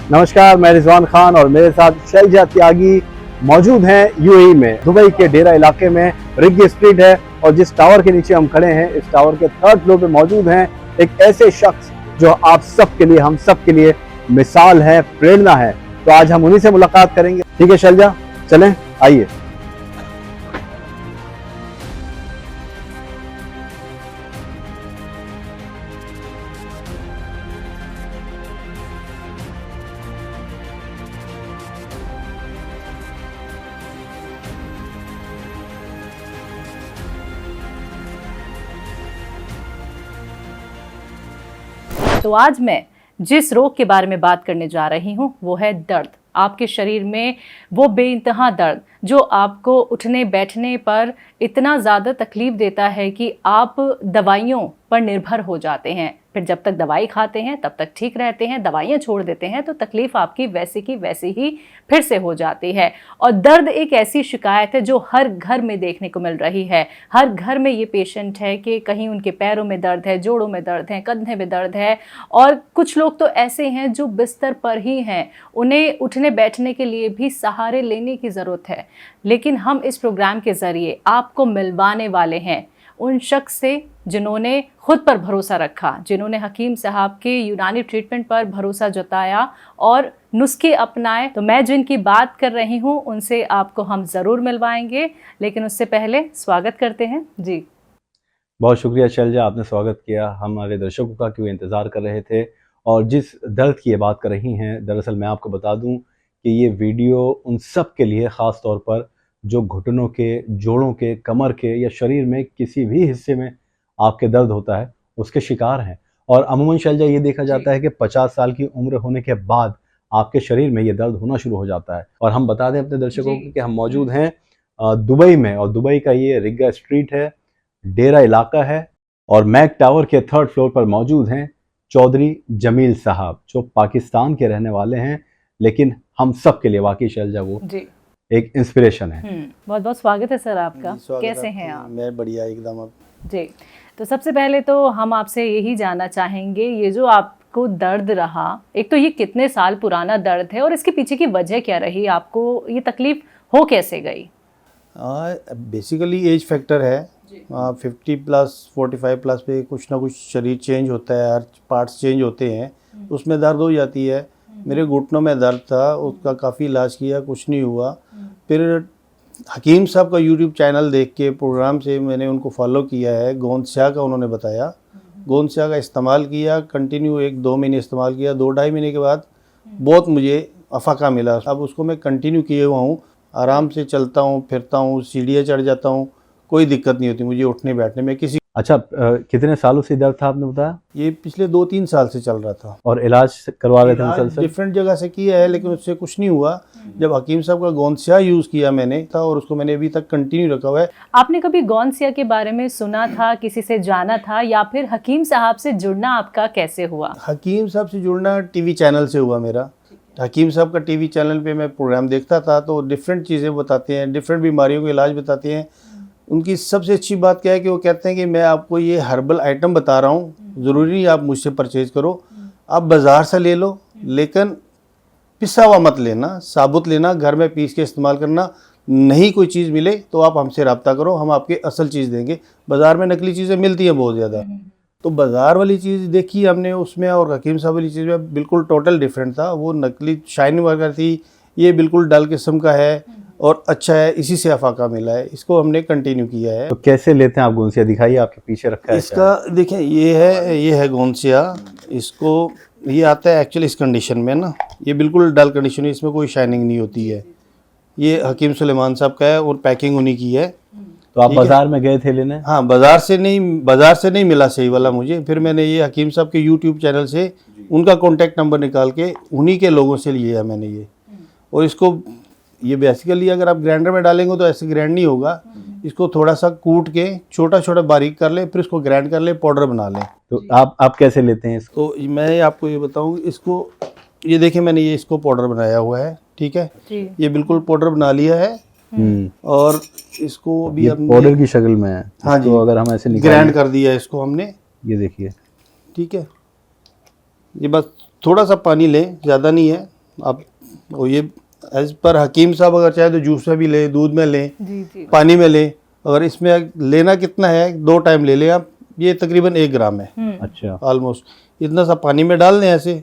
नमस्कार, मैं रिजवान खान और मेरे साथ शैलजा त्यागी मौजूद हैं यूएई में, दुबई के डेरा इलाके में रिग्गी स्ट्रीट है। और जिस टावर के नीचे हम खड़े हैं, इस टावर के 3rd फ्लोर पे मौजूद हैं एक ऐसे शख्स जो आप सबके लिए, हम सबके लिए मिसाल है, प्रेरणा है। तो आज हम उन्हीं से मुलाकात करेंगे। ठीक है शैलजा, चलें, आइए। तो आज मैं जिस रोग के बारे में बात करने जा रही हूँ वो है दर्द। आपके शरीर में वो बेइंतहा दर्द जो आपको उठने बैठने पर इतना ज़्यादा तकलीफ देता है कि आप दवाइयों पर निर्भर हो जाते हैं। फिर जब तक दवाई खाते हैं तब तक ठीक रहते हैं, दवाइयाँ छोड़ देते हैं तो तकलीफ आपकी वैसी की वैसी ही फिर से हो जाती है। और दर्द एक ऐसी शिकायत है जो हर घर में देखने को मिल रही है। हर घर में ये पेशेंट है कि कहीं उनके पैरों में दर्द है, जोड़ों में दर्द है, कंधे में दर्द है। और कुछ लोग तो ऐसे हैं जो बिस्तर पर ही हैं, उन्हें उठने बैठने के लिए भी सहारे लेने की ज़रूरत है। लेकिन हम इस प्रोग्राम के ज़रिए आपको मिलवाने वाले हैं उन शख्स से जिन्होंने खुद पर भरोसा रखा, जिन्होंने हकीम साहब के यूनानी ट्रीटमेंट पर भरोसा जताया और नुस्खे अपनाए। तो मैं जिनकी बात कर रही हूँ उनसे आपको हम ज़रूर मिलवाएंगे, लेकिन उससे पहले स्वागत करते हैं जी। बहुत शुक्रिया शैलजा, आपने स्वागत किया। हमारे दर्शकों का क्यों इंतज़ार कर रहे थे। और जिस दर्द की ये बात कर रही हैं, दरअसल मैं आपको बता दूं कि ये वीडियो उन सब के लिए, ख़ास तौर पर जो घुटनों के, जोड़ों के, कमर के या शरीर में किसी भी हिस्से में आपके दर्द होता है उसके शिकार हैं। और अमूमन शैलजा ये देखा जाता है कि 50 साल की उम्र होने के बाद आपके शरीर में ये दर्द होना शुरू हो जाता है। और हम बता दें अपने दर्शकों को कि हम मौजूद हैं दुबई में, और दुबई का ये रिग्गा स्ट्रीट है, डेरा इलाका है। और मैक टावर के 3rd फ्लोर पर मौजूद हैं चौधरी जमील साहब, जो पाकिस्तान के रहने वाले हैं, लेकिन हम सब के लिए वाकई शैलजा वो एक इंस्पिरेशन है। बहुत बहुत स्वागत है सर आपका। कैसे हैं आप? मैं बढ़िया एकदम। अब जी, तो सबसे पहले तो हम आपसे यही जानना चाहेंगे, ये जो आपको दर्द रहा, एक तो ये कितने साल पुराना दर्द है और इसके पीछे की वजह क्या रही, आपको ये तकलीफ हो कैसे गई? बेसिकली एज फैक्टर है। 50+ 45+ पे कुछ ना कुछ शरीर चेंज होता है, हर पार्ट्स चेंज होते हैं, उसमें दर्द हो जाती है। मेरे घुटनों में दर्द था, उसका काफ़ी इलाज किया, कुछ नहीं हुआ। फिर हकीम साहब का यूट्यूब चैनल देख के, प्रोग्राम से मैंने उनको फॉलो किया है। गोंद स्याह का उन्होंने बताया, गोंद स्याह का इस्तेमाल किया, कंटिन्यू 1-2 महीने इस्तेमाल किया। 2-2.5 महीने के बाद बहुत मुझे अफाका मिला। अब उसको मैं कंटिन्यू किए हुआ हूँ, आराम से चलता हूँ, फिरता हूँ, सीढ़ियाँ चढ़ जाता हूँ, कोई दिक्कत नहीं होती मुझे उठने बैठने में किसी। अच्छा, कितने सालों से दर्द था आपने बताया? ये पिछले 2-3 साल से चल रहा था। और इलाज करवा रहे थे मुसलसल? डिफरेंट जगह से किया है, लेकिन उससे कुछ नहीं हुआ। जब हकीम साहब का गोंद स्याह यूज़ किया मैंने था, और उसको मैंने अभी तक कंटिन्यू रखा हुआ है। आपने कभी गोंद स्याह के बारे में सुना था, किसी से जाना था, या फिर हकीम साहब से जुड़ना आपका कैसे हुआ? हकीम साहब से जुड़ना टीवी चैनल से हुआ मेरा। हकीम साहब का टीवी चैनल पे मैं प्रोग्राम देखता था, तो डिफरेंट चीज़ें बताते हैं, डिफरेंट बीमारियों के इलाज बताते हैं। उनकी सबसे अच्छी बात क्या है कि वो कहते हैं कि मैं आपको ये हर्बल आइटम बता रहा हूँ, ज़रूरी नहीं आप मुझसे परचेज़ करो, आप बाज़ार से ले लो, लेकिन पिसा हुआ मत लेना, साबुत लेना, घर में पीस के इस्तेमाल करना। नहीं कोई चीज़ मिले तो आप हमसे रब्ता करो, हम आपके असल चीज़ देंगे। बाज़ार में नकली चीज़ें मिलती हैं बहुत ज़्यादा, तो बाज़ार वाली चीज़ देखी हमने उसमें, और हकीम साहब वाली चीज़ में बिल्कुल टोटल डिफरेंट था। वो नकली शाइनिंग वगैरह थी, ये बिल्कुल डल किस्म का है और अच्छा है, इसी से अफाका मिला है, इसको हमने कंटिन्यू किया है। तो कैसे लेते हैं आप गोंद स्याह? दिखाइए, आपके पीछे रखा है इसका देखें, ये है गोंद स्याह। इसको ये आता है एक्चुअली इस कंडीशन में ना, ये बिल्कुल डल कंडीशन है, इसमें कोई शाइनिंग नहीं होती है। ये हकीम सुलेमान साहब का है और पैकिंग उन्हीं की है। तो आप बाजार में गए थे लेने? हाँ, बाजार से नहीं मिला सही वाला मुझे। फिर मैंने ये हकीम साहब के यूट्यूब चैनल से उनका कॉन्टैक्ट नंबर निकाल के उन्हीं के लोगों से लिया मैंने ये। और इसको ये बेसिकली अगर आप ग्राइंडर में डालेंगे तो ऐसे ग्राइंड नहीं होगा, इसको थोड़ा सा कूट के छोटा छोटा बारीक कर ले, फिर इसको ग्राइंड कर ले, पाउडर बना लें। तो आप कैसे लेते हैं इसको? तो मैं आपको ये बताऊँ, इसको ये देखिए मैंने ये इसको पाउडर बनाया हुआ है, ठीक है, ये बिल्कुल पाउडर बना लिया है। और इसको अभी हमने पाउडर की शक्ल में है। हाँ जी, तो अगर हम ऐसे ग्राइंड कर दिया इसको हमने, ये देखिए, ठीक है। ये बस थोड़ा सा पानी लें, ज़्यादा नहीं है, आप वो ये एज पर हकीम साहब अगर चाहे तो जूस में भी लें, दूध में लें, जी जी। पानी में लें। अगर इसमें लेना कितना है, 2 टाइम ले लें आप, ये तकरीबन 1 ग्राम है अच्छा। ऑलमोस्ट। इतना सा पानी में डाल दें ऐसे,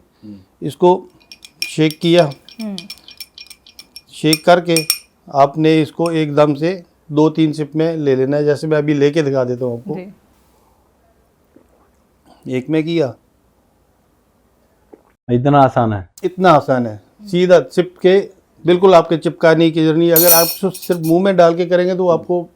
इसको शेक किया, शेक करके आपने इसको एकदम से 2-3 सिप में ले लेना है। जैसे मैं अभी लेके दिखा देता हूँ आपको। जी। एक में किया, इतना आसान है? इतना आसान है, सीधा सिप के, बिल्कुल आपके चिपकाने की जरूरत नहीं। अगर आप सिर्फ मुंह में डाल के करेंगे तो आपको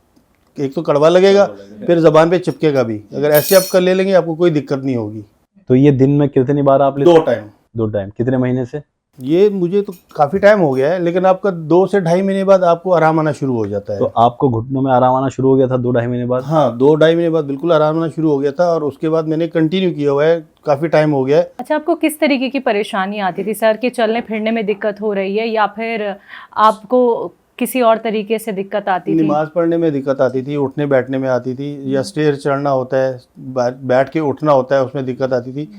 एक तो कड़वा लगेगा, फिर जबान पे चिपकेगा भी। अगर ऐसे आप कर ले लेंगे आपको कोई दिक्कत नहीं होगी। तो ये दिन में कितनी बार आप लेते 2 हैं? टाइम। 2 टाइम। कितने महीने से? ये मुझे तो काफ़ी टाइम हो गया है, लेकिन आपका 2 से ढाई महीने बाद आपको आराम आना शुरू हो जाता है। तो आपको घुटनों में आराम आना शुरू हो गया था 2 ढाई महीने बाद? हाँ, 2 ढाई महीने बाद बिल्कुल आराम आना शुरू हो गया था, और उसके बाद मैंने कंटिन्यू किया हुआ है, काफ़ी टाइम हो गया है। अच्छा, आपको किस तरीके की परेशानी आती थी सर? कि चलने फिरने में दिक्कत हो रही है, या फिर आपको किसी और तरीके से दिक्कत आती थी? नमाज पढ़ने में दिक्कत आती थी, उठने बैठने में आती थी, या स्टेयर चढ़ना होता है, बैठ के उठना होता है, उसमें दिक्कत आती थी।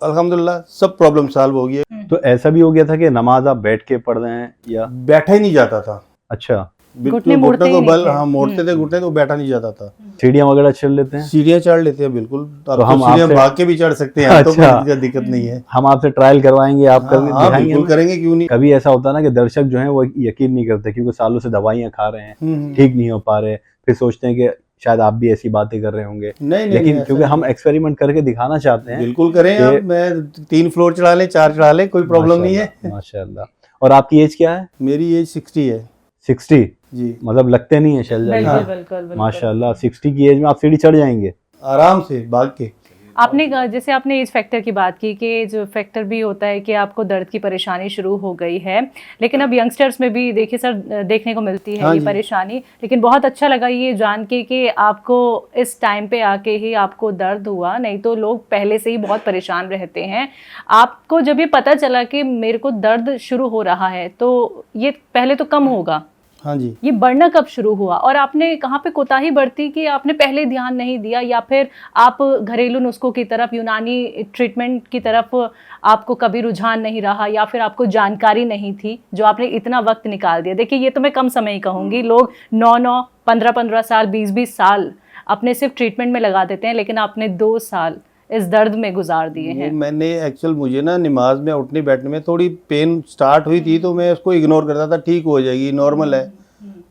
अल्हम्दुलिल्लाह सब प्रॉब्लम सॉल्व हो गई है। तो ऐसा भी हो गया था कि नमाज आप बैठ के पढ़ रहे हैं या? बैठा ही नहीं जाता था। अच्छा। घुटने मुड़ते ही को नहीं बल, थे। हाँ मोड़ते थे घुटने, तो बैठा नहीं जाता था। सीढ़ियाँ वगैरह चढ़ लेते हैं? सीढ़ियाँ चढ़ लेते हैं बिल्कुल। अब तो हम सीढ़ियाँ आपसे- भाग के भी चढ़ सकते हैं, तो अच्छा। कोई दिक्कत नहीं है। हम आपसे ट्रायल करवाएंगे, आप कर हाँ दिखाएंगे बिल्कुल हमें? करेंगे, क्यों नहीं। कभी ऐसा होता है ना कि दर्शक जो हैं वो यकीन नहीं करते, क्योंकि सालों से दवाइयाँ खा रहे हैं, ठीक नहीं हो पा रहे, फिर सोचते हैं कि शायद आप भी ऐसी बातें कर रहे होंगे। नहीं लेकिन नहीं, क्योंकि हम एक्सपेरिमेंट करके दिखाना चाहते हैं। बिल्कुल करें कि- आप। मैं 3 फ्लोर चढ़ा लें, 4 चढ़ा लें, कोई प्रॉब्लम नहीं है। माशाल्लाह। और आपकी एज क्या है? मेरी एज 60 है 60? जी। मतलब लगते नहीं है शैलजा जी। बिल्कुल बिल्कुल बिल्कुल। माशाल्लाह, 60 की एज में आप सीढ़ी चढ़ जाएंगे आराम से भाग के। आपने जैसे आपने एज फैक्टर की बात की, कि जो फैक्टर भी होता है कि आपको दर्द की परेशानी शुरू हो गई है, लेकिन अब यंगस्टर्स में भी देखिए सर देखने को मिलती है हाँ ये जी। परेशानी। लेकिन बहुत अच्छा लगा ये जान के कि आपको इस टाइम पे आके ही आपको दर्द हुआ, नहीं तो लोग पहले से ही बहुत परेशान रहते हैं। आपको जब ये पता चला कि मेरे को दर्द शुरू हो रहा है, तो ये पहले तो कम होगा, हाँ जी। ये बढ़ना कब शुरू हुआ? और आपने कहाँ पे कोताही बरती कि आपने पहले ध्यान नहीं दिया, या फिर आप घरेलू नुस्खों की तरफ, यूनानी ट्रीटमेंट की तरफ आपको कभी रुझान नहीं रहा, या फिर आपको जानकारी नहीं थी जो आपने इतना वक्त निकाल दिया? देखिए, ये तो मैं कम समय ही कहूँगी, लोग 9-9, 15-15 साल, 20-20 साल अपने सिर्फ ट्रीटमेंट में लगा देते हैं, लेकिन आपने 2 साल इस दर्द में गुजार दिए हैं। मैंने एक्चुअल, मुझे ना नमाज में उठने बैठने में थोड़ी पेन स्टार्ट हुई थी, तो मैं उसको इग्नोर करता था, ठीक हो जाएगी, नॉर्मल है,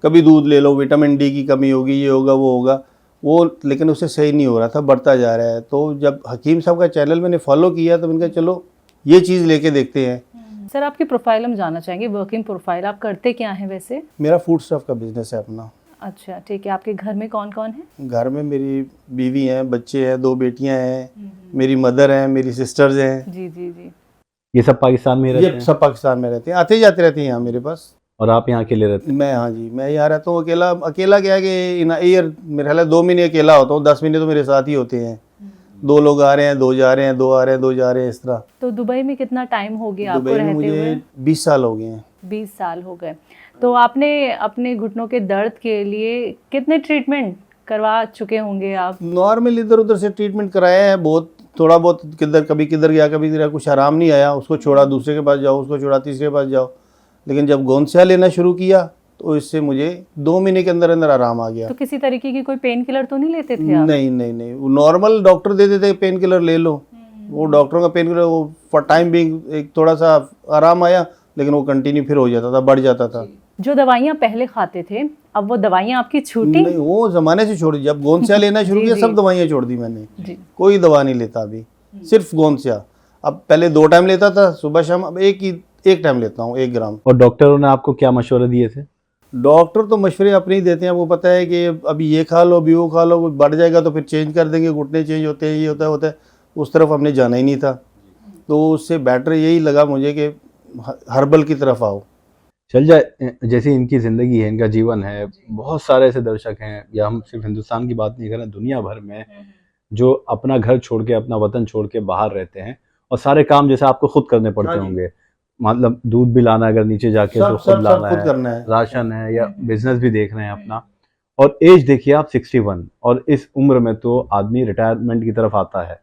कभी दूध ले लो, विटामिन डी की कमी होगी, ये होगा वो होगा वो, लेकिन उससे सही नहीं हो रहा था, बढ़ता जा रहा है। तो जब हकीम साहब का चैनल मैंने फॉलो किया, तो मैंने कहा चलो ये चीज़ लेके देखते हैं। सर, आपकी प्रोफाइल हम जानना चाहेंगे, वर्किंग प्रोफाइल, आप करते क्या हैं वैसे? मेरा फूड स्टफ का बिजनेस है अपना। अच्छा, ठीक है। आपके घर में कौन कौन है? घर में मेरी बीवी हैं, बच्चे हैं, 2 बेटियां हैं, मेरी मदर हैं, मेरी सिस्टर्स हैं। जी जी जी। ये सब पाकिस्तान में ही रहते ये हैं? सब पाकिस्तान में रहते हैं, आते जाते रहते हैं यहाँ मेरे पास। और आप यहाँ अकेले रहते हैं? मैं, हाँ जी, मैं यहाँ रहता हूँ अकेला। अकेला क्या है कि इन ईयर मेरे ख्याल है 2 महीने अकेला होता हूँ, 10 महीने तो मेरे साथ ही होते हैं। 2 लोग आ रहे हैं, 2 जा रहे हैं, 2 आ रहे हैं, 2 जा रहे हैं, इस तरह। तो दुबई में कितना टाइम हो गया आपको दुबई में रहते मुझे हुए? 20 साल हो गए हैं। 20 साल हो गए। तो आपने अपने घुटनों के दर्द के लिए कितने ट्रीटमेंट करवा चुके होंगे आप? नॉर्मल इधर उधर से ट्रीटमेंट कराया है, बहुत थोड़ा बहुत, किधर कभी किधर गया, कभी किधर, कुछ आराम नहीं आया, उसको छोड़ा, दूसरे के पास जाओ, उसको छोड़ा, तीसरे के पास जाओ। लेकिन जब गोंदसिया लेना शुरू किया, तो इससे मुझे 2 महीने के अंदर अंदर आराम आ गया। तो किसी तरीके की कोई पेन किलर तो नहीं लेते थे आप? नहीं नहीं नहीं, वो नॉर्मल डॉक्टर दे देते पेन किलर ले लो, वो डॉक्टरों का पेन किलर, वो फॉर टाइम बिंग एक थोड़ा सा आराम आया, लेकिन वो कंटिन्यू फिर हो जाता था, बढ़ जाता था। जो दवाइयाँ पहले खाते थे, अब वो दवाइयाँ आपकी छूटी? नहीं, वो जमाने से छोड़ दी। जब गोंदसिया लेना शुरू जी, किया, जी। सब दवाइयाँ छोड़ दी मैंने, जी। कोई दवा नहीं लेता अभी, सिर्फ गोंदसिया। अब पहले 2 टाइम लेता था, सुबह शाम, अब एक टाइम लेता हूँ, 1 ग्राम। और डॉक्टरों ने आपको क्या मशवरे दिए थे? डॉक्टर तो मशवरे अपने ही देते हैं, वो पता है कि अभी ये खा लो, अभी वो खा लो, कुछ बढ़ जाएगा तो फिर चेंज कर देंगे, घुटने चेंज होते हैं, ये होता है। उस तरफ हमने जाना ही नहीं था, तो उससे बेटर यही लगा मुझे कि हर्बल की तरफ आओ। चल जाए, जैसी इनकी ज़िंदगी है, इनका जीवन है, बहुत सारे ऐसे दर्शक हैं, या हम सिर्फ हिंदुस्तान की बात नहीं कर रहे, दुनिया भर में, जो अपना घर छोड़ के, अपना वतन छोड़ के बाहर रहते हैं, और सारे काम जैसे आपको खुद करने पड़ते हाँ जी। होंगे। मतलब दूध भी लाना है अगर नीचे जाके, तो सब खुद लाना खुद है, करना है। राशन है, या बिजनेस भी देख रहे हैं अपना। और एज देखिए आप 61, और इस उम्र में तो आदमी रिटायरमेंट की तरफ आता है।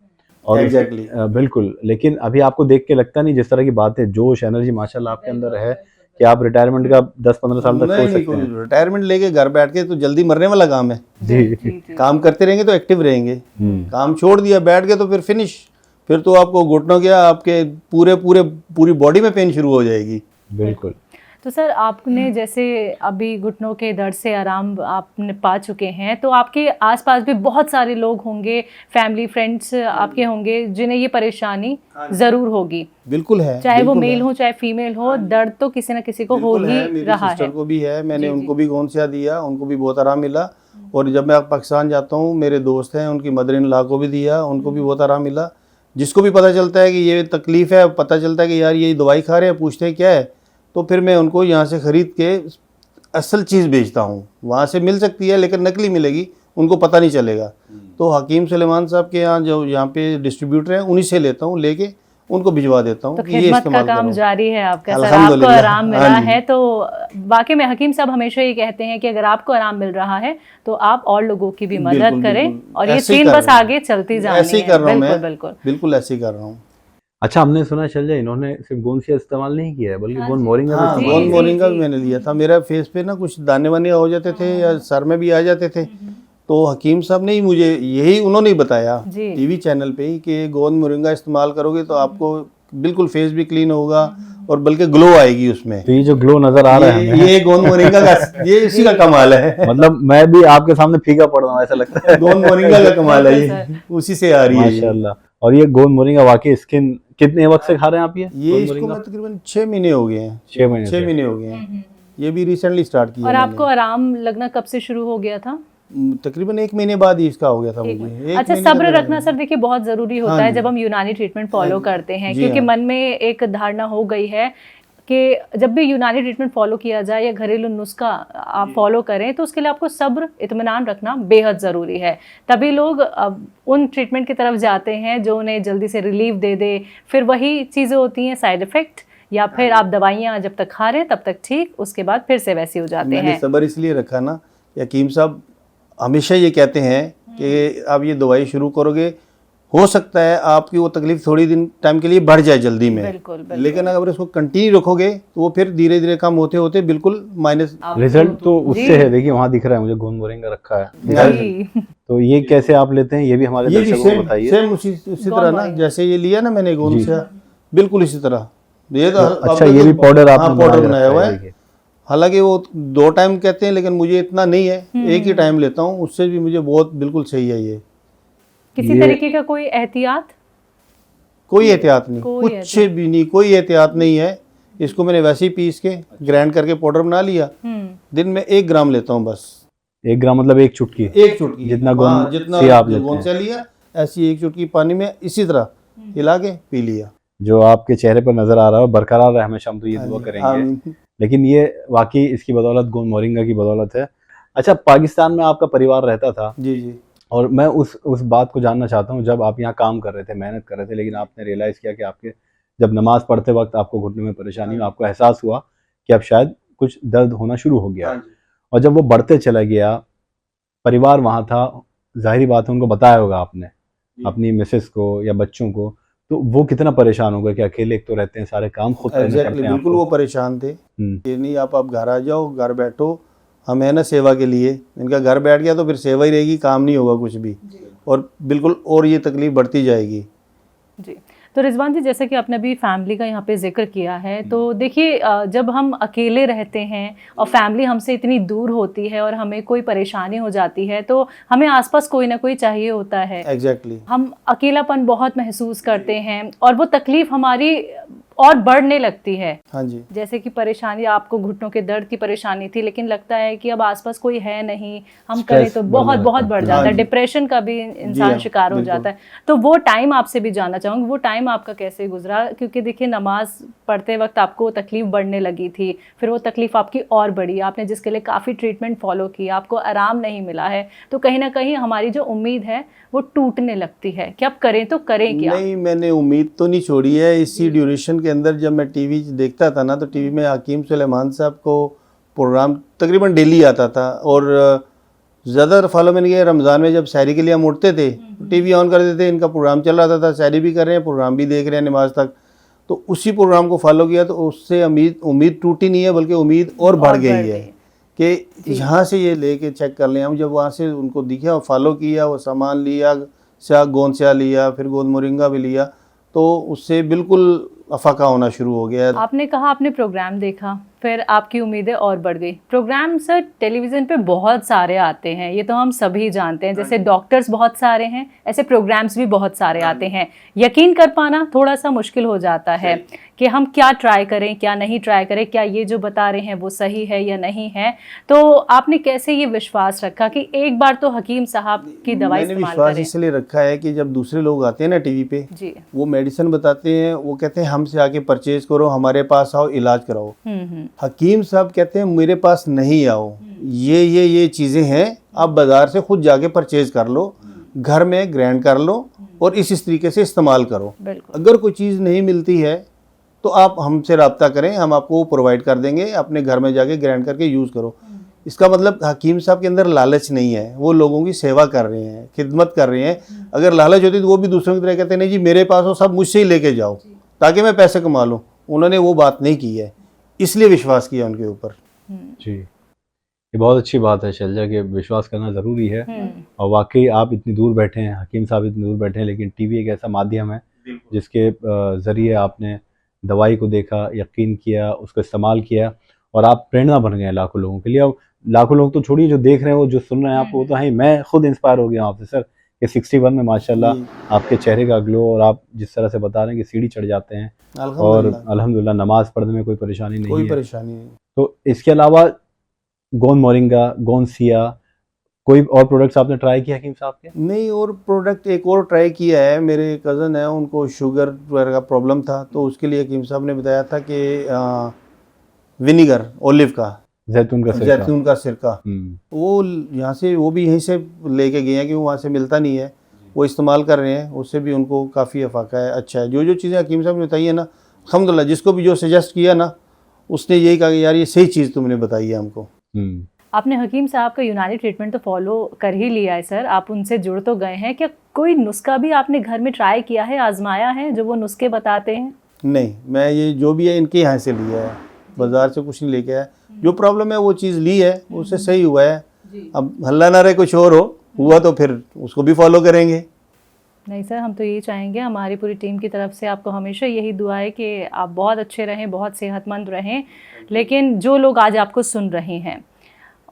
और एग्जैक्टली बिल्कुल। लेकिन अभी आपको देख के लगता नहीं, जिस तरह की बात है, जोश एनर्जी माशाल्लाह आपके अंदर है, कि आप रिटायरमेंट का 10-15 साल तक नहीं सोच नहीं, सकते कोई हैं। रिटायरमेंट लेके घर बैठ के तो जल्दी मरने वाला काम है। जी। काम करते रहेंगे तो एक्टिव रहेंगे, हम्म। काम छोड़ दिया बैठ गए तो फिर फिनिश, फिर तो आपको घुटनों क्या आपके पूरी बॉडी में पेन शुरू हो जाएगी। बिल्कुल। तो सर आपने जैसे अभी घुटनों के दर्द से आराम आपने पा चुके हैं, तो आपके आसपास भी बहुत सारे लोग होंगे, फैमिली फ्रेंड्स आपके होंगे जिन्हें ये परेशानी ज़रूर होगी, बिल्कुल है, चाहे वो बिल्कुल मेल है। हो चाहे फीमेल हो, दर्द तो किसी न किसी को हो बिल्कुल है, ही मेरी रहा सिस्टर है। को भी है, मैंने जी, उनको भी गोंसिया दिया, उनको भी बहुत आराम मिला। और जब मैं पाकिस्तान जाता हूँ, मेरे दोस्त हैं, उनकी मदर इन लॉ को भी दिया, उनको भी बहुत आराम मिला। जिसको भी पता चलता है कि ये तकलीफ़ है, पता चलता है कि यार ये दवाई खा रहे हैं, पूछते हैं क्या है, तो फिर मैं उनको यहाँ से ख़रीद के असल चीज़ बेचता हूँ। वहाँ से मिल सकती है लेकिन नकली मिलेगी, उनको पता नहीं चलेगा। तो हकीम सुलेमान साहब के यहाँ जो यहाँ पे डिस्ट्रीब्यूटर हैं, उन्हीं से लेता हूँ, लेके उनको भिजवा देता हूँ तो कि ये खिदमत का इस्तेमाल काम करो। जारी है आपका सर, आपको अल्हम्दुलिल्लाह। आराम मिला हाँ जी। है तो वाकई में हकीम साहब हमेशा ये कहते हैं कि अगर आपको आराम मिल रहा है तो आप और लोगों की भी मदद बिल्कुल, करें, बिल्कुल। और ये ऐसे ही चीन कर बस रहे हैं। आगे चलती जानी ऐसे ही है। कर रहा हूँ बिल्कुल मैं, बिल्कुल। बिल्कुल ऐसे ही कर रहा हूँ। अच्छा, हमने सुना चल जाए इन्होंने सिर्फ गोंसिया इस्तेमाल नहीं किया है, बल्कि गोंद मोरिंगा भी हाँ, इस्तेमाल गोंद किया है। मोरिंगा भी मैंने लिया था। मेरा फेस पे ना कुछ दाने वाने हो जाते थे या सर में भी आ जाते थे, तो हकीम साहब ने ही मुझे यही उन्होंने ही बताया जी। टीवी चैनल पे ही कि गोंद मोरिंगा इस्तेमाल करोगे तो आपको बिल्कुल फेस भी क्लीन होगा और बल्कि ग्लो आएगी उसमें। तो ये जो ग्लो नजर आ रहा है हमें, ये गोंद मोरिंगा का ये इसी का कमाल है। मतलब मैं भी आपके सामने फीका पड़ रहा हूँ ऐसा लगता है। गोंद मोरिंगा का कमाल है, बिल्कुल ये उसी से आ रही है ये। माशाल्लाह। और ये गोंद मोरिंगा वाकई स्किन, कितने वक्त से खा रहे हैं आप ये ये गोंद इसको मोरिंगा? मैं तकरीबन 6 महीने हो गए हैं। 6 महीने 6 से। महीने हो गए हैं। ये भी रिसेंटली स्टार्ट किया और मैंने। आपको आराम लगना कब से शुरू हो गया था? तकरीबन 1 महीने बाद ही इसका हो गया था मुझे। एक अच्छा, महीने का सब्र मेरा- रखना सर देखिए बहुत ज़रूरी होता हाँ है जी। जब हम यूनानी ट्रीटमेंट फॉलो करते हैं, जी क्योंकि हाँ। मन में एक धारणा हो गई है कि जब भी यूनानी ट्रीटमेंट फॉलो किया जाए या घरेलू नुस्खा आप फॉलो करें तो उसके लिए आपको सब्र इत्मीनान रखना बेहद ज़रूरी है। तभी लोग उन ट्रीटमेंट की तरफ जाते हैं जो उन्हें जल्दी से रिलीफ दे दे, फिर वही चीज़ें होती हैं साइड इफ़ेक्ट, या फिर आप दवाइयाँ जब तक खा रहे हैं तब तक ठीक, उसके बाद फिर से वैसे हो जाते मैंने हैं। सब्र इसलिए रखा ना, हकीम साहब हमेशा ये कहते हैं कि आप ये दवाई शुरू करोगे, हो सकता है आपकी वो तकलीफ थोड़ी दिन टाइम के लिए बढ़ जाए जल्दी में, बिल्कुल बिल्कुल। लेकिन अगर इसको कंटिन्यू रखोगे तो वो फिर धीरे धीरे कम होते होते बिल्कुल माइनस। रिजल्ट तो उससे है, देखिए वहाँ दिख रहा है मुझे, गोंद मोरिंगा रखा है। जी। तो ये कैसे आप लेते हैं, ये भी हमारे ये भी दर्शकों को सेम बताइए। सेम उसी तरह ना, जैसे ये लिया ना मैंने गोंद से, बिल्कुल इसी तरह। ये तो अच्छा, ये भी पाउडर आपने पाउडर बना बनाया हुआ है, है। देखिए। हालांकि वो 2 टाइम कहते हैं लेकिन मुझे इतना नहीं है, एक ही टाइम लेता हूँ, उससे भी मुझे बहुत बिल्कुल सही है ये। किसी तरीके का कोई एहतियात? कोई एहतियात नहीं, कोई कुछ भी नहीं, कोई एहतियात नहीं है। इसको मैंने वैसे ही पीस के ग्राइंड करके पाउडर बना लिया। दिन में 1 ग्राम लेता हूँ बस। 1 ग्राम मतलब 1 चुटकी? 1 चुटकी जितना हाँ, गोंद जितना से आप लेते गोंद हैं। से लिया, ऐसी 1 चुटकी पानी में इसी तरह हिला के पी लिया। जो आपके चेहरे पर नजर आ रहा है बरकरार रहे हमेशा, हम तो ये दुआ करेंगे। आमीन। लेकिन ये वाकई इसकी बदौलत, गोंद मोरिंगा की बदौलत है। अच्छा, पाकिस्तान में आपका परिवार रहता था, जी जी और मैं उस बात को जानना चाहता हूँ, जब आप यहाँ काम कर रहे थे, मेहनत कर रहे थे, लेकिन आपने रियलाइज़ किया कि आपके जब नमाज पढ़ते वक्त आपको घुटने में परेशानी हुई, आपको एहसास हुआ कि अब शायद कुछ दर्द होना शुरू हो गया, और जब वो बढ़ते चला गया, परिवार वहाँ था, जाहिर बात है उनको बताया होगा आपने, अपनी मिसेस को या बच्चों को, तो वो कितना परेशान होगा कि अकेले एक तो रहते हैं, सारे काम खुद करने पड़ते एग्जैक्टली, हैं बिल्कुल आपको। वो परेशान थे हम्म। कि नहीं आप घर आ जाओ, घर बैठो, हम है ना सेवा के लिए। इनका घर बैठ गया तो फिर सेवा ही रहेगी, काम नहीं होगा कुछ भी, और बिल्कुल और ये तकलीफ बढ़ती जाएगी। जी। तो रिजवान जी, जैसे कि आपने अभी फैमिली का यहाँ पे जिक्र किया है, तो देखिए जब हम अकेले रहते हैं और फैमिली हमसे इतनी दूर होती है और हमें कोई परेशानी हो जाती है, तो हमें आसपास कोई ना कोई चाहिए होता है। एग्जैक्टली। हम अकेलापन बहुत महसूस करते हैं और वो तकलीफ हमारी और बढ़ने लगती है। हाँ जी। जैसे कि परेशानी, आपको घुटनों के दर्द की परेशानी थी, लेकिन लगता है कि अब आसपास कोई है नहीं, हम करें तो बहुत बहुत बढ़ जाता है, डिप्रेशन का भी इंसान शिकार हो जाता है। तो वो टाइम आपसे भी जानना चाहूँगी, वो टाइम आपका कैसे गुजरा? क्योंकि देखिए नमाज पढ़ते वक्त आपको तकलीफ बढ़ने लगी थी, फिर वो तकलीफ आपकी और बढ़ी, आपने जिसके लिए काफ़ी ट्रीटमेंट फॉलो किया, आपको आराम नहीं मिला है, तो कहीं ना कहीं हमारी जो उम्मीद है वो टूटने लगती है कि अब करें तो करें क्या? नहीं, मैंने उम्मीद तो नहीं छोड़ी है। इसी ड्यूरेशन के अंदर जब मैं टीवी देखता था ना, तो टीवी में हकीम सुलेमान साहब को प्रोग्राम तकरीबन डेली आता था, और ज़्यादा फॉलो मैंने किया रमज़ान में, जब सहरी के लिए हम उठते थे टीवी ऑन कर देते थे, इनका प्रोग्राम चल रहा था, सहरी भी कर रहे हैं, प्रोग्राम भी देख रहे हैं नमाज तक, तो उसी प्रोग्राम को फॉलो किया, तो उससे उम्मीद टूटी नहीं है, बल्कि उम्मीद और बढ़ गई है कि यहाँ से ये लेके चेक कर लें। हम जब वहाँ से उनको दिखा और फॉलो किया, वो सामान लिया, गोंद स्याह लिया, फिर गोंद मोरिंगा भी लिया, तो उससे बिल्कुल अफाका होना शुरू हो गया। आपने कहा आपने प्रोग्राम देखा, फिर आपकी उम्मीदें और बढ़ गई। प्रोग्राम सर टेलीविज़न पे बहुत सारे आते हैं, ये तो हम सभी जानते हैं, जैसे डॉक्टर्स बहुत सारे हैं, ऐसे प्रोग्राम्स भी बहुत सारे आते हैं। यकीन कर पाना थोड़ा सा मुश्किल हो जाता है कि हम क्या ट्राई करें, क्या नहीं ट्राई करें, क्या ये जो बता रहे हैं वो सही है या नहीं है। तो आपने कैसे ये विश्वास रखा कि एक बार तो हकीम साहब की दवाई मैंने इस्तेमाल विश्वास करें? इसलिए रखा है कि जब दूसरे लोग आते हैं ना टीवी पे, जी। वो मेडिसिन बताते हैं, वो कहते हैं हमसे आके परचेज करो, हमारे पास आओ, इलाज कराओ। हकीम साहब कहते हैं मेरे पास नहीं आओ, ये चीज़ें हैं, आप बाज़ार से खुद जाके परचेज कर लो, घर में ग्राइंड कर लो और इस तरीके से इस्तेमाल करो। अगर कोई चीज़ नहीं मिलती है तो आप हमसे रब्ता करें, हम आपको प्रोवाइड कर देंगे, अपने घर में जाके ग्राइंड करके यूज़ करो। इसका मतलब हकीम साहब के अंदर लालच नहीं है, वो लोगों की सेवा कर रहे हैं, खिदमत कर रहे हैं। अगर लालच होती तो वो भी दूसरों की तरह कहते नहीं जी मेरे पास हो, सब मुझसे ही लेके जाओ ताकि मैं पैसे कमा लूँ। उन्होंने वो बात नहीं की है, इसलिए विश्वास किया उनके ऊपर। जी, ये बहुत अच्छी बात है शैलजा कि विश्वास करना ज़रूरी है। और वाकई आप इतनी दूर बैठे हैं, हकीम साहब इतनी दूर बैठे हैं, लेकिन टीवी एक ऐसा माध्यम है जिसके ज़रिए आपने दवाई को देखा, यकीन किया, उसको इस्तेमाल किया और आप प्रेरणा बन गए लाखों लोगों के लिए। अब लाखों लोग तो छोड़िए, जो देख रहे हैं, वो जो सुन रहे हैं आपको, वो तो है ही। मैं खुद इंस्पायर हो गया हूँ आपसे सर कि 61 में माशाल्लाह आपके चेहरे का ग्लो, और आप जिस तरह से बता रहे हैं कि सीढ़ी चढ़ जाते हैं और अल्हम्दुलिल्लाह नमाज पढ़ने में कोई परेशानी नहीं है। कोई परेशानी नहीं। तो इसके अलावा गोंद मोरिंगा, गोंद सिया, कोई और प्रोडक्ट्स आपने ट्राई किया हकीम साहब के? नहीं, और प्रोडक्ट एक और ट्राई किया है। मेरे कज़न है, उनको शुगर वगैरह का प्रॉब्लम था, तो उसके लिए हकीम साहब ने बताया था कि विनीगर ओलिव का, जैतून का सिरका, वो यहाँ से, वो भी यहीं से लेके गए हैं कि वो वहाँ से मिलता नहीं है, वो इस्तेमाल कर रहे हैं, उससे भी उनको काफ़ी अफाका है, अच्छा है। जो चीज़ें हकीम साहब ने बताई है ना, अल्हम्दुलिल्लाह, जिसको भी जो सजेस्ट किया ना, उसने यही कहा कि यार ये सही चीज़ तुमने बताई है हमको। आपने हकीम साहब का यूनानी ट्रीटमेंट तो फॉलो कर ही लिया है सर, आप उनसे जुड़ तो गए हैं, क्या कोई नुस्खा भी आपने घर में ट्राई किया है, आजमाया है, जो वो नुस्खे बताते हैं? नहीं, मैं ये जो भी है इनके यहाँ से लिया है, बाजार से कुछ नहीं लेके आया। जो प्रॉब्लम है वो चीज़ ली है, उससे सही हुआ है। अब हल्ला ना रहे कुछ और हुआ तो फिर उसको भी फॉलो करेंगे। नहीं सर, हम तो यही चाहेंगे, हमारी पूरी टीम की तरफ से आपको हमेशा यही दुआ है कि आप बहुत अच्छे रहें, बहुत सेहतमंद रहें। लेकिन जो लोग आज आपको सुन रहे हैं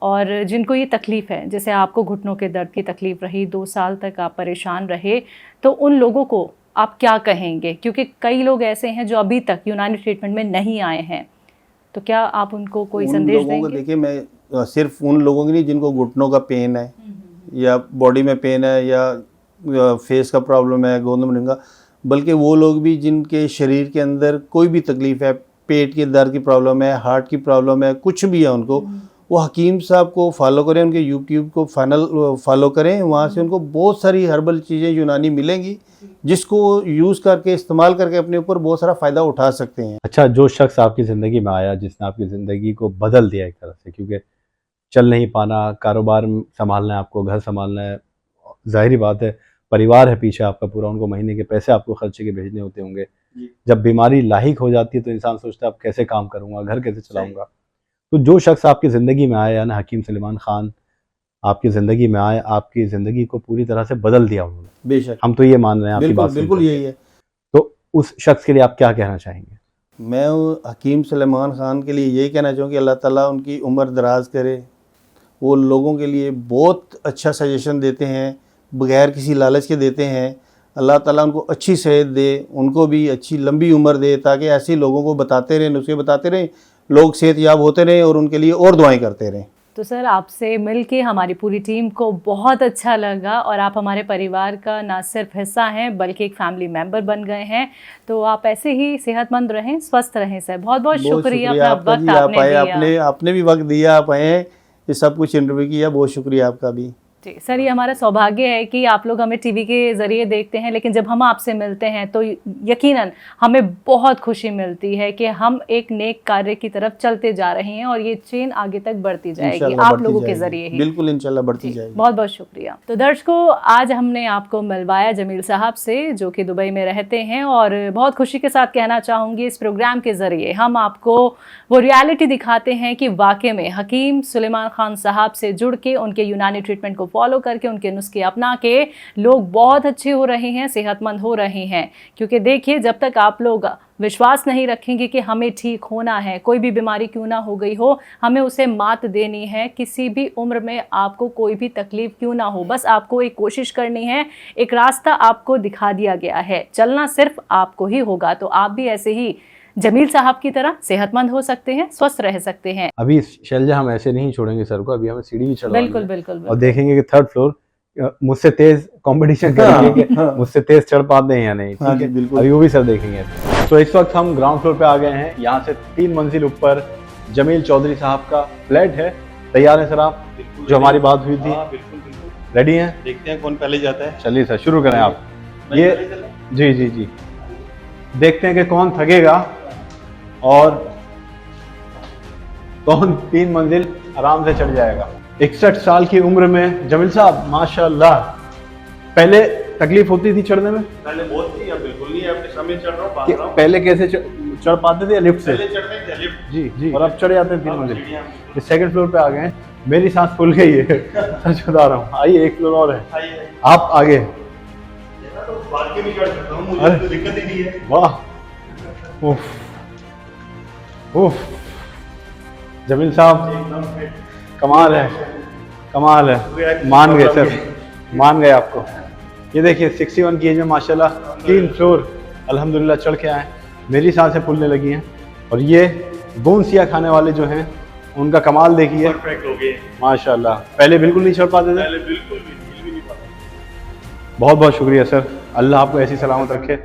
और जिनको ये तकलीफ़ है, जैसे आपको घुटनों के दर्द की तकलीफ़ रही, 2 साल तक आप परेशान रहे, तो उन लोगों को आप क्या कहेंगे? क्योंकि कई लोग ऐसे हैं जो अभी तक यूनानी ट्रीटमेंट में नहीं आए हैं, तो क्या आप उनको कोई संदेश देंगे? देखिए, मैं सिर्फ उन लोगों की नहीं जिनको घुटनों का पेन है या बॉडी में पेन है या फेस का प्रॉब्लम है, गोंद मोरिंगा, बल्कि वो लोग भी जिनके शरीर के अंदर कोई भी तकलीफ़ है, पेट के दर्द की प्रॉब्लम है, हार्ट की प्रॉब्लम है, कुछ भी है उनको, वो हकीम साहब को फॉलो करें, उनके यूट्यूब को फॉलो करें। वहाँ से उनको बहुत सारी हर्बल चीज़ें यूनानी मिलेंगी, जिसको यूज़ करके, इस्तेमाल करके अपने ऊपर बहुत सारा फ़ायदा उठा सकते हैं। अच्छा, जो शख्स आपकी ज़िंदगी में आया, जिसने आपकी ज़िंदगी को बदल दिया एक तरह से, क्योंकि चल नहीं पाना, कारोबार संभालना है आपको, घर संभालना है, ज़ाहिरी बात है, परिवार है पीछे आपका पूरा, उनको महीने के पैसे आपको खर्चे के भेजने होते होंगे। जब बीमारी लाहिक हो जाती है तो इंसान सोचता है अब कैसे काम करूँगा, घर कैसे चलाऊँगा। तो जो शख्स आपकी ज़िंदगी में आया, यानी हकीम सलीमान ख़ान आपकी ज़िंदगी में आए, आपकी ज़िंदगी को पूरी तरह से बदल दिया उन्होंने। बेशक, हम तो ये मान रहे हैं आपकी बात। बिल्कुल यही है। तो उस शख्स के लिए आप क्या कहना चाहेंगे? मैं हकीम सलीमान ख़ान के लिए यही कहना चाहूँ कि अल्लाह ताला उनकी उम्र दराज करे। वो लोगों के लिए बहुत अच्छा सजेशन देते हैं, बगैर किसी लालच के देते हैं। अल्लाह ताला उनको अच्छी सेहत दे, उनको भी अच्छी लंबी उम्र दे, ताकि ऐसे लोगों को बताते रहें, नुस्खे बताते रहें, लोग सेहतयाब होते रहें और उनके लिए और दुआएं करते रहें। तो सर, आपसे मिलके हमारी पूरी टीम को बहुत अच्छा लगा और आप हमारे परिवार का ना सिर्फ हिस्सा हैं बल्कि एक फैमिली मेंबर बन गए हैं। तो आप ऐसे ही सेहतमंद रहें, स्वस्थ रहें सर। बहुत बहुत शुक्रिया अपना वक्त आपने दिया। आपने भी वक्त दिया, आप आए, ये सब कुछ इंटरव्यू किया, बहुत शुक्रिया आपका भी। जी सर, ये हमारा सौभाग्य है कि आप लोग हमें टीवी के ज़रिए देखते हैं, लेकिन जब हम आपसे मिलते हैं तो यकीनन हमें बहुत खुशी मिलती है कि हम एक नेक कार्य की तरफ चलते जा रहे हैं और ये चेन आगे तक बढ़ती जाएगी इंशाल्लाह आप बढ़ती लोगों के जाएगी। ज़रिए ही। बिल्कुल इंशाल्लाह बढ़ती जाएगी। बहुत बहुत शुक्रिया। तो दर्शकों, आज हमने आपको मिलवाया जमील साहब से, जो कि दुबई में रहते हैं, और बहुत खुशी के साथ कहना चाहूँगी इस प्रोग्राम के ज़रिए हम आपको वो रियलिटी दिखाते हैं कि वाकई में हकीम सुलेमान खान साहब से जुड़ के, उनके यूनानी ट्रीटमेंट को फॉलो करके, उनके नुस्खे अपना के लोग बहुत अच्छे हो रहे हैं, सेहतमंद हो रहे हैं। क्योंकि देखिए, जब तक आप लोग विश्वास नहीं रखेंगे कि हमें ठीक होना है, कोई भी बीमारी क्यों ना हो गई हो, हमें उसे मात देनी है। किसी भी उम्र में आपको कोई भी तकलीफ क्यों ना हो, बस आपको एक कोशिश करनी है, एक रास्ता आपको दिखा दिया गया है, चलना सिर्फ आपको ही होगा। तो आप भी ऐसे ही जमील साहब की तरह सेहतमंद हो सकते हैं, स्वस्थ रह सकते हैं। अभी शैलजा हम ऐसे नहीं छोड़ेंगे सर को, अभी हमें सीढ़ी भी चढ़वानी बिल्कुल है। बिल्कुल और देखेंगे कि थर्ड फ्लोर मुझसे तेज कंपटीशन करेंगे कि मुझसे तेज चढ़ पाते हैं या नहीं। हाँ ठीक जी, है, बिल्कुल। अभी वो भी सर देखेंगे। तो इस वक्त हम ग्राउंड फ्लोर पे आ गए हैं। यहाँ से 3 मंजिल ऊपर जमील चौधरी साहब का फ्लैट है। तैयार है सर आप? जो हमारी बात हुई थी, बिल्कुल बिल्कुल। रेडी हैं? देखते हैं कौन पहले जाता है। चलिए सर, शुरू करें आप। मैं ये पहले चलूं? जी जी जी, देखते हैं कि कौन थकेगा और कौन 3 मंजिल आराम से चढ़ जाएगा। 61 साल की उम्र में जमील साहब माशाल्लाह। पहले तकलीफ होती थी चढ़ने में? पहले बहुत थी, अब बिल्कुल नहीं है। अपने समय चढ़ रहा हूँ, भाग कि रहा हूँ। पहले कैसे चढ़ पाते थे या लिफ्ट से? पहले चढ़ने थे लिफ्ट। जी जी, और अब चढ़ जाते हैं 3 अब मंजिल। सीढ़ियाँ। ये सेकंड फ्लोर पे आ गए हैं। मेरी सांस फूल गई है सच बता रहा हूँ। आइए, 1 फ्लोर और है, आइए। आप आगे। देखा तो भाग के भी चढ़ सकता हूँ, मुझे अरे। तो दिक्कत ही नहीं है। वाह, उफ उफ, जमील साहब एकदम फिट। कमाल है, कमाल है। मान गए सर, मान गए आपको। ये देखिए 61 की एज में माशाल्लाह 3 फ्लोर अल्हम्दुलिल्लाह चढ़ के आए। मेरी सांसें फूलने लगी हैं। और ये गोंसिया खाने वाले जो हैं, उनका कमाल देखिए परफेक्ट हो गए। माशाल्लाह। पहले बिल्कुल नहीं चढ़ पाते थे। पहले बिल्कुल भी हिल भी नहीं पाता। बहुत बहुत शुक्रिया सर, अल्लाह आपको ऐसी सलामत रखे।